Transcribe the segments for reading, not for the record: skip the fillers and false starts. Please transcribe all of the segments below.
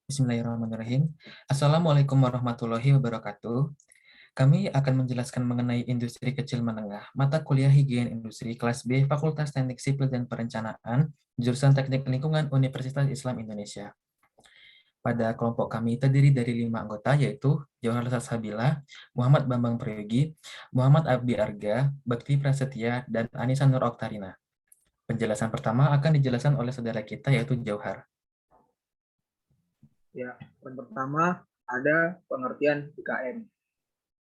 Bismillahirrahmanirrahim. Assalamualaikum warahmatullahi wabarakatuh. Kami akan menjelaskan mengenai industri kecil menengah, mata kuliah higien industri kelas B, Fakultas Teknik Sipil dan Perencanaan, jurusan Teknik Lingkungan Universitas Islam Indonesia. Pada kelompok kami terdiri dari 5 anggota, yaitu Johar Salsabila, Muhammad Bambang Prayogi, Muhammad Abdi Arga, Bakti Prasetya, dan Anissa Nur Oktarina. Penjelasan pertama akan dijelaskan oleh saudara kita, yaitu Jauhar. Ya, yang pertama ada pengertian IKM.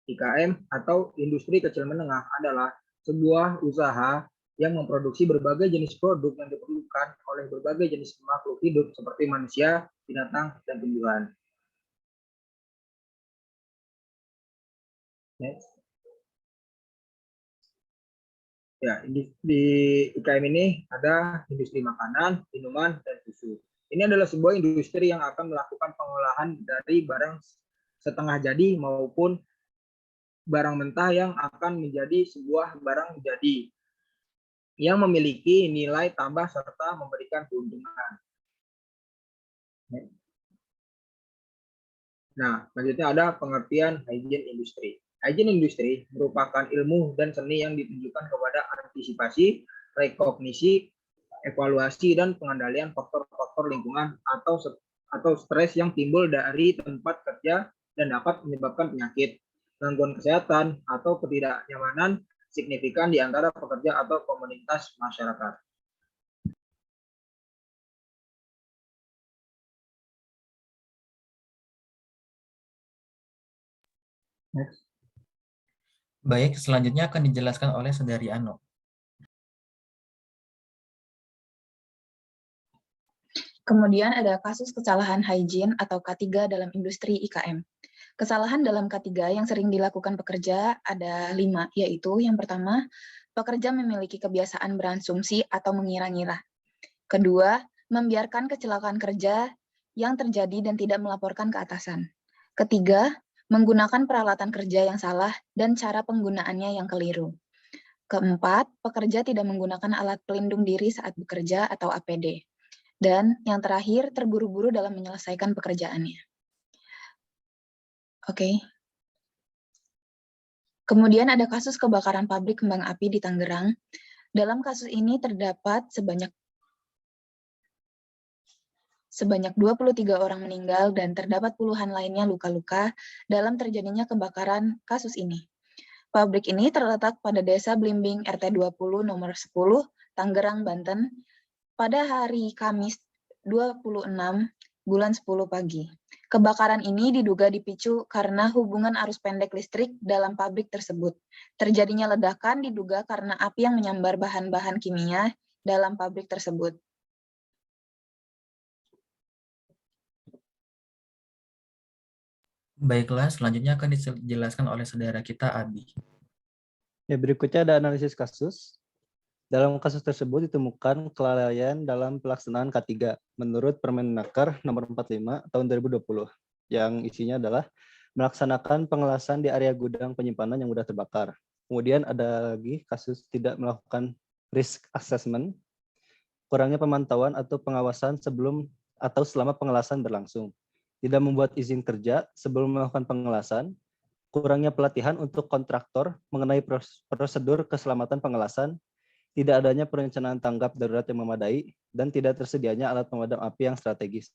IKM atau industri kecil menengah adalah sebuah usaha yang memproduksi berbagai jenis produk yang diperlukan oleh berbagai jenis makhluk hidup seperti manusia, binatang, dan tumbuhan. Next. Ya, di IKM ini ada industri makanan, minuman, dan susu. Ini adalah sebuah industri yang akan melakukan pengolahan dari barang setengah jadi maupun barang mentah yang akan menjadi sebuah barang jadi yang memiliki nilai tambah serta memberikan keuntungan. Nah, selanjutnya ada pengertian hygiene industry. Hygiene industry merupakan ilmu dan seni yang ditujukan kepada antisipasi, rekognisi, evaluasi, dan pengendalian faktor-faktor lingkungan atau stres yang timbul dari tempat kerja dan dapat menyebabkan penyakit, gangguan kesehatan, atau ketidaknyamanan signifikan di antara pekerja atau komunitas masyarakat. Next. Baik, selanjutnya akan dijelaskan oleh saudari Ano. Kemudian ada kasus kesalahan hygiene atau K3 dalam industri IKM. Kesalahan dalam K3 yang sering dilakukan pekerja ada 5, yaitu yang pertama, pekerja memiliki kebiasaan berasumsi atau mengira-ngira. Kedua, membiarkan kecelakaan kerja yang terjadi dan tidak melaporkan ke atasan. Ketiga, menggunakan peralatan kerja yang salah dan cara penggunaannya yang keliru. Keempat, pekerja tidak menggunakan alat pelindung diri saat bekerja atau APD. Dan yang terakhir, terburu-buru dalam menyelesaikan pekerjaannya. Oke. Kemudian ada kasus kebakaran pabrik kembang api di Tangerang. Dalam kasus ini terdapat sebanyak 23 orang meninggal dan terdapat puluhan lainnya luka-luka dalam terjadinya kebakaran kasus ini. Pabrik ini terletak pada Desa Blimbing RT 20 nomor 10, Tangerang, Banten, pada hari Kamis 26 bulan 10 pagi. Kebakaran ini diduga dipicu karena hubungan arus pendek listrik dalam pabrik tersebut. Terjadinya ledakan diduga karena api yang menyambar bahan-bahan kimia dalam pabrik tersebut. Baiklah, selanjutnya akan dijelaskan oleh saudara kita, Abi. Ya, berikutnya ada analisis kasus. Dalam kasus tersebut ditemukan kelalaian dalam pelaksanaan K3 menurut Permenaker nomor 45 tahun 2020 yang isinya adalah melaksanakan pengelasan di area gudang penyimpanan yang mudah terbakar. Kemudian ada lagi kasus tidak melakukan risk assessment, kurangnya pemantauan atau pengawasan sebelum atau selama pengelasan berlangsung, tidak membuat izin kerja sebelum melakukan pengelasan, kurangnya pelatihan untuk kontraktor mengenai prosedur keselamatan pengelasan, tidak adanya perencanaan tanggap darurat yang memadai, dan tidak tersedianya alat pemadam api yang strategis.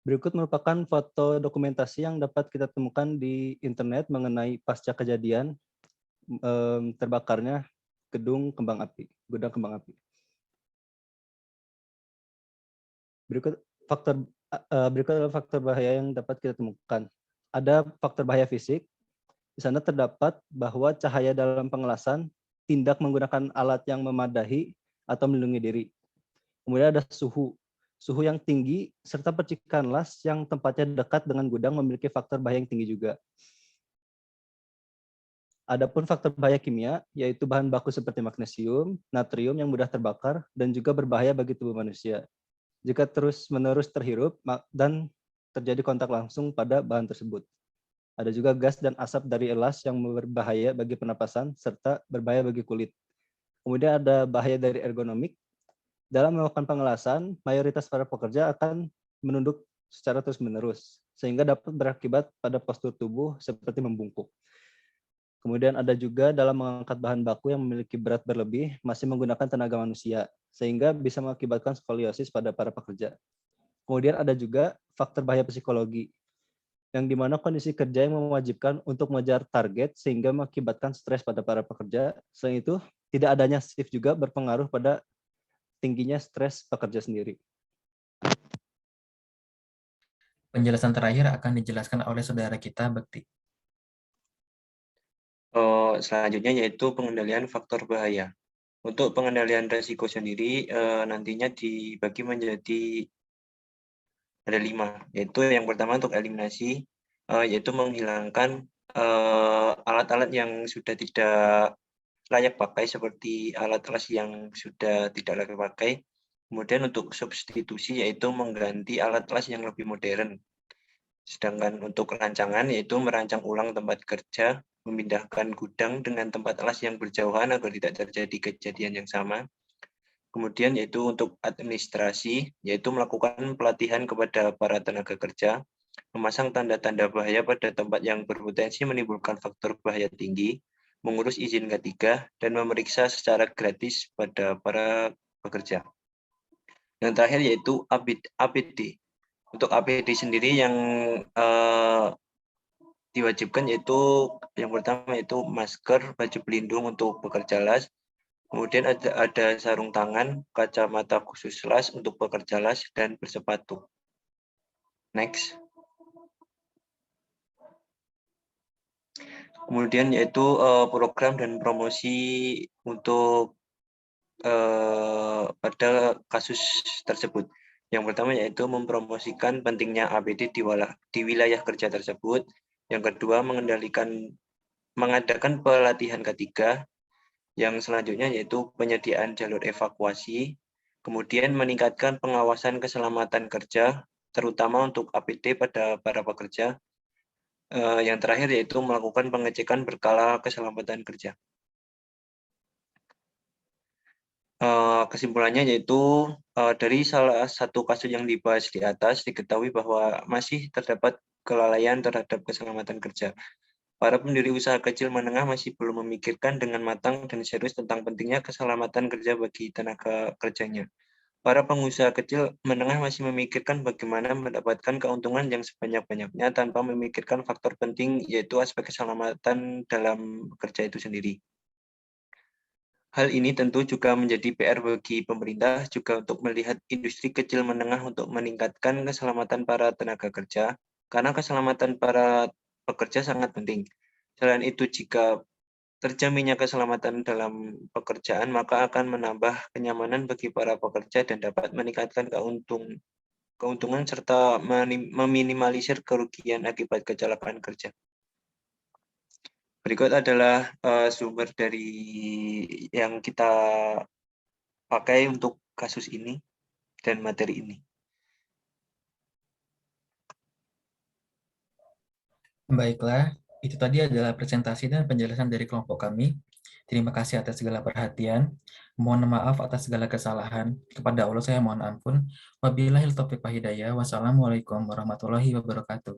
Berikut merupakan foto dokumentasi yang dapat kita temukan di internet mengenai pasca kejadian terbakarnya gudang kembang api. Berikut adalah faktor bahaya yang dapat kita temukan. Ada faktor bahaya fisik. Di sana terdapat bahwa cahaya dalam pengelasan tidak menggunakan alat yang memadahi atau melindungi diri. Kemudian ada suhu yang tinggi serta percikan las yang tempatnya dekat dengan gudang memiliki faktor bahaya yang tinggi juga. Adapun faktor bahaya kimia, yaitu bahan baku seperti magnesium, natrium yang mudah terbakar dan juga berbahaya bagi tubuh manusia jika terus-menerus terhirup dan terjadi kontak langsung pada bahan tersebut. Ada juga gas dan asap dari elas yang berbahaya bagi pernapasan serta berbahaya bagi kulit. Kemudian ada bahaya dari ergonomik, Dalam melakukan pengelasan, mayoritas para pekerja akan menunduk secara terus-menerus, sehingga dapat berakibat pada postur tubuh seperti membungkuk. Kemudian ada juga dalam mengangkat bahan baku yang memiliki berat berlebih, masih menggunakan tenaga manusia, sehingga bisa mengakibatkan skoliosis pada para pekerja. Kemudian ada juga faktor bahaya psikologi, yang dimana kondisi kerja yang mewajibkan untuk mengejar target sehingga mengakibatkan stres pada para pekerja. Selain itu, tidak adanya shift juga berpengaruh pada tingginya stres pekerja sendiri. Penjelasan terakhir akan dijelaskan oleh saudara kita, Bekti. Selanjutnya yaitu pengendalian faktor bahaya. Untuk pengendalian risiko sendiri nantinya dibagi menjadi ada 5, yaitu yang pertama untuk eliminasi, yaitu menghilangkan alat-alat yang sudah tidak layak pakai seperti alat las yang sudah tidak layak pakai. Kemudian untuk substitusi yaitu mengganti alat las yang lebih modern. Sedangkan untuk rancangan yaitu merancang ulang tempat kerja, memindahkan gudang dengan tempat las yang berjauhan agar tidak terjadi kejadian yang sama. Kemudian yaitu untuk administrasi, yaitu melakukan pelatihan kepada para tenaga kerja, memasang tanda-tanda bahaya pada tempat yang berpotensi menimbulkan faktor bahaya tinggi, mengurus izin K3, dan memeriksa secara gratis pada para pekerja. Yang terakhir yaitu APD. Untuk APD sendiri yang diwajibkan yaitu yang pertama yaitu masker, baju pelindung untuk pekerja las, kemudian ada sarung tangan, kacamata khusus las untuk pekerja las, dan bersepatu. Next. Kemudian yaitu program dan promosi untuk pada kasus tersebut. Yang pertama yaitu mempromosikan pentingnya APD di wilayah kerja tersebut. Yang kedua mengadakan pelatihan K3. Yang selanjutnya yaitu penyediaan jalur evakuasi. Kemudian meningkatkan pengawasan keselamatan kerja, terutama untuk APD pada para pekerja. Yang terakhir yaitu melakukan pengecekan berkala keselamatan kerja. Kesimpulannya yaitu dari salah satu kasus yang dibahas di atas diketahui bahwa masih terdapat kelalaian terhadap keselamatan kerja. Para pendiri usaha kecil menengah masih belum memikirkan dengan matang dan serius tentang pentingnya keselamatan kerja bagi tenaga kerjanya. Para pengusaha kecil menengah masih memikirkan bagaimana mendapatkan keuntungan yang sebanyak-banyaknya tanpa memikirkan faktor penting yaitu aspek keselamatan dalam kerja itu sendiri. Hal ini tentu juga menjadi PR bagi pemerintah juga untuk melihat industri kecil menengah untuk meningkatkan keselamatan para tenaga kerja, karena keselamatan para pekerja sangat penting. Selain itu, jika terjaminnya keselamatan dalam pekerjaan, maka akan menambah kenyamanan bagi para pekerja dan dapat meningkatkan keuntungan serta meminimalisir kerugian akibat kecelakaan kerja. Berikut adalah sumber dari yang kita pakai untuk kasus ini dan materi ini. Baiklah, itu tadi adalah presentasi dan penjelasan dari kelompok kami. Terima kasih atas segala perhatian. Mohon maaf atas segala kesalahan. Kepada Allah saya mohon ampun. Wabillahi taufiq wal hidayah. Wassalamualaikum warahmatullahi wabarakatuh.